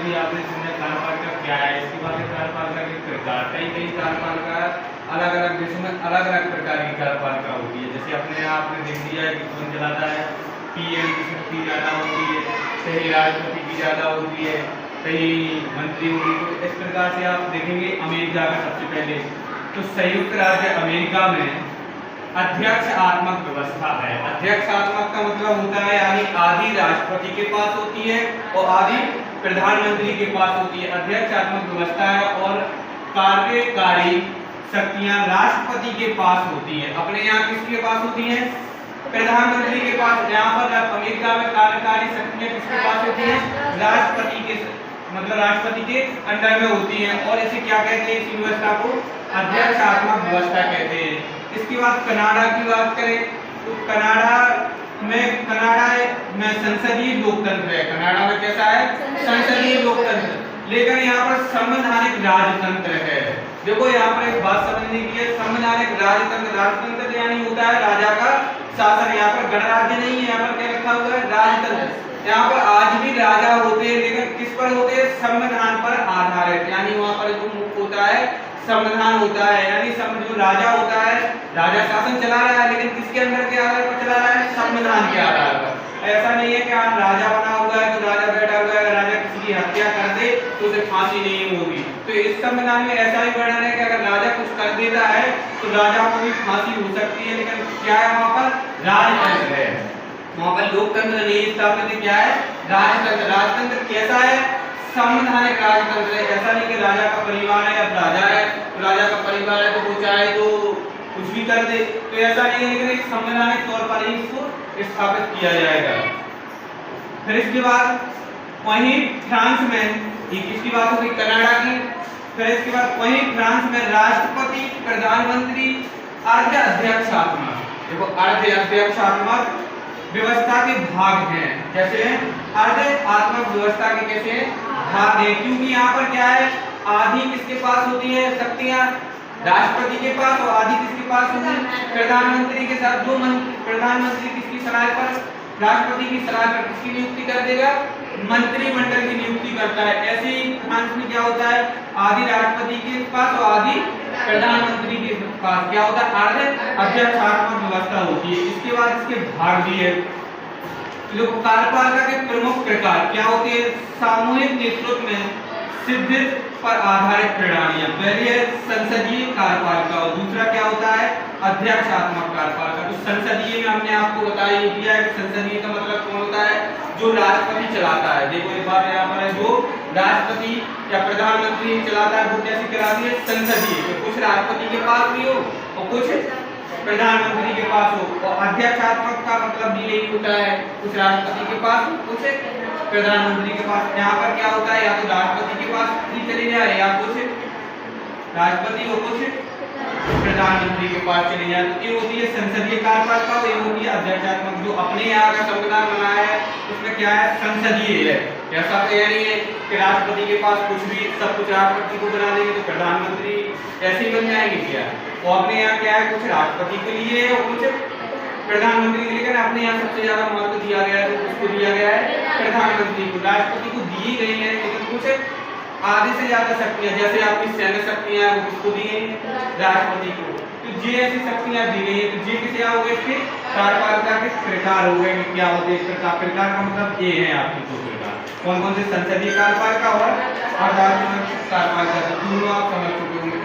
अभी आपने सुना कार्यपालिका क्या है, इसके बाद कार्यपालिका के प्रकार कई कार्यपालिका अलग अलग देशों में अलग अलग प्रकार की कार्यपालिका होती है। जैसे अपने आपने देख लिया है कि कौन चलाता है, पीएम की शक्ति ज़्यादा होती है, कहीं राष्ट्रपति की ज़्यादा होती है, कहीं मंत्री होगी। तो इस प्रकार से आप देखेंगे अमेरिका का सबसे पहले तो संयुक्त राज्य अमेरिका में अध्यक्षात्मक व्यवस्था है। अध्यक्षात्मक का मतलब होता है यानी आधी राष्ट्रपति के पास होती है और आधी प्रधानमंत्री के पास होती है। अध्यक्षात्मक व्यवस्था है और कार्यकारी शक्तियां राष्ट्रपति के पास होती है। अपने यहाँ किसके पास होती है? प्रधानमंत्री के पास। यहाँ पर अमेरिका में कार्यकारी शक्तियां किसके पास होती है? राष्ट्रपति के मतलब राष्ट्रपति के अंडर में होती हैं। और इसे क्या कहते हैं? इस व्यवस्था को अध्यक्षात्मक व्यवस्था कहते हैं। इसके बाद कनाडा की बात करें तो कनाडा में संसदीय लोकतंत्र है। कनाडा में कैसा है? संसदीय लोकतंत्र। लेकिन यहाँ पर संवैधानिक राजतंत्र है। देखो यहाँ पर एक बात समझने की है, संवैधानिक राजतंत्र। राजतंत्र यानी होता है राजा का शासन। यहाँ पर गणराज्य नहीं है, यहाँ पर क्या लिखा हुआ है? राजतंत्र। यहाँ पर आज भी राजा होते हैं, लेकिन किस पर होते हैं? संविधान पर आधारित। यानी वहाँ पर जो मुख्य होता है संविधान होता है। यानी जो राजा होता है, राजा शासन चला रहा है, लेकिन किसके अंदर के आधार पर चला रहा है? संविधान के आधार पर। ऐसा नहीं है कि आज राजा बना हुआ है तो राजा बैठा हुआ है, अगर राजा किसी की हत्या कर दे तो उसे फांसी नहीं होगी। तो इस संविधान में ऐसा ही वर्णन है कि अगर राजा कुछ कर देता है तो राजा को भी फांसी हो सकती है। लेकिन क्या है वहाँ पर? राजतंत्र है, वहाँ पर लोकतंत्र नहीं स्थापित है। क्या है? राजतंत्र। राजतंत्र कैसा है? संवैधानिक राजतंत्र है। ऐसा नहीं कि राजा का परिवार है, अब राजा है तो राजा का परिवार है तो वो चाहे तो कुछ भी कर दे, तो ऐसा नहीं है। लेकिन एक संवैधानिक तौर पर ही इसको स्थापित किया जाएगा। फिर इसके बाद वहीं फ्रांस में, ये किसकी बात होगी? कनाडा की। फिर इसके बाद वहीं फ्रांस में राष्ट्रपति, प्रधानमंत्री, अर्ध अध्यक्षात्मक। देखो अर्ध अध्यक्षात्मक व्यवस्था के भाग हैं। जैसे अर्ध व्यवस्था के कैसे भाग हैं? क्योंकि यहाँ पर क्या है? आधी किसके पास होती है शक्तियां? राष्ट्रपति के पास। और आधी किसके पास होती है? प्रधानमंत्री के साथ। जो प्रधानमंत्री किसकी सलाह पर? राष्ट्रपति की सलाह पर किसकी नियुक्ति कर देगा? मंत्रिमंडल की नियुक्ति करता है। ऐसे ही फ्रांस में क्या होता है? आधी राष्ट्रपति के पास और आधी प्रधानमंत्री के पास क्या होता है? अर्ध अध्यक्षात्मक व्यवस्था होती है। इसके बाद इसके भाग भी है। कार्यपालिका के प्रमुख प्रकार क्या होते हैं? सामूहिक नेतृत्व में सिद्धांत पर आधारित प्रणालियां। पहली है संसदीय कार्यपालिका और दूसरा क्या होता है? अध्यक्षात्मक कार्यपालिका। तो संसदीय में हमने आपको बताया दिया है कि संसदीय का मतलब कौन होता है? जो राष्ट्रपति चलाता है। देखो एक बात यहाँ पर है, जो राष्ट्रपति या प्रधानमंत्री चलाता है वो कैसी कहलाती है? संसदीय। तो कुछ राष्ट्रपति के पास भी हो और कुछ प्रधानमंत्री के पास हो। और अध्यक्षात्मक का मतलब भी यही होता है, कुछ राष्ट्रपति के पास कुछ प्रधानमंत्री के पास। यहाँ पर क्या होता है? या तो राष्ट्रपति के पास ही चले जाए या कुछ राष्ट्रपति और कुछ प्रधानमंत्री के पास चले जाए। तो ये होती है संसदीय कार्यपालिका, ये होती है अध्यक्षात्मक। जो अपने यहाँ का संविधान बनाया है उसमें क्या है? संसदीय है। ऐसा तो नहीं है कि राष्ट्रपति के पास कुछ भी सब कुछ राष्ट्रपति को बना देंगे तो प्रधानमंत्री ऐसे ही बन जाएंगे क्या? और अपने यहाँ क्या है? कुछ राष्ट्रपति के लिए और कुछ प्रधानमंत्री के लिए। लेकिन अपने यहाँ सबसे ज्यादा महत्व दिया गया है तो उसको दिया गया है प्रधानमंत्री को। राष्ट्रपति को दी गई है लेकिन कुछ आधे से ज्यादा शक्तियां, जैसे आपकी सैन्य शक्तियां वो किसको दी गई? राष्ट्रपति को। तो ये ऐसी शक्तियां दी गई है। तो ये किसे हो गए? इसके कार्यपालिका के प्रकार हो गए। क्या होते हैं प्रकार? प्रकार का मतलब ये है आपकी दो प्रकार। कौन कौन से? संसदीय कार्यपालिका और अध्यक्षात्मक कार्यपालिका। दोनों आप समझ चुके होंगे।